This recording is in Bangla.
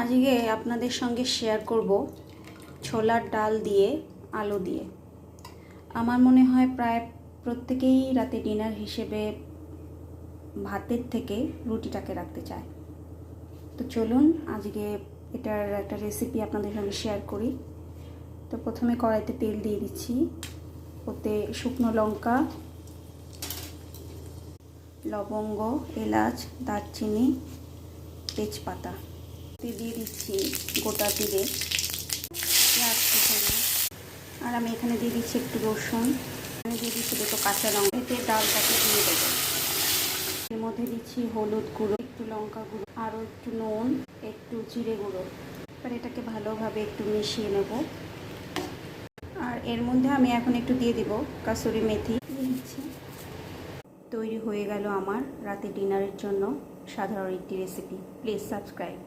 আজকে আপনাদের সঙ্গে শেয়ার করব ছোলার ডাল দিয়ে আলু দিয়ে। আমার মনে হয় প্রায় প্রত্যেকেই রাতে ডিনার হিসেবে ভাতের থেকে রুটিটাকে রাখতে চায়। তো চলুন আজকে এটার একটা রেসিপি আপনাদের সঙ্গে শেয়ার করি। তো প্রথমে কড়াইতে তেল দিয়ে দিচ্ছি, ওতে শুকনো লঙ্কা, লবঙ্গ, এলাচ, দারচিনি, তেজপাতা দিয়ে দিচ্ছি, গোটা জিরে, পেঁয়াজ কুচানো, আর আমি এখানে দিয়ে দিচ্ছি একটু রসুন, আমি দিয়ে দিচ্ছি দুটো কাঁচা লঙ্কা। এতে ডালটাকে দিয়ে দেবো। এর মধ্যে দিচ্ছি হলুদ গুঁড়ো, একটু লঙ্কা গুঁড়ো, আরও একটু নুন, একটু জিরে গুঁড়ো। এবার এটাকে ভালোভাবে একটু মিশিয়ে নেব। আর এর মধ্যে আমি এখন একটু দিয়ে দিব কাসুরি মেথি। তৈরি হয়ে গেল আমার রাতে ডিনারের জন্য সাধারণ একটি রেসিপি। Please subscribe.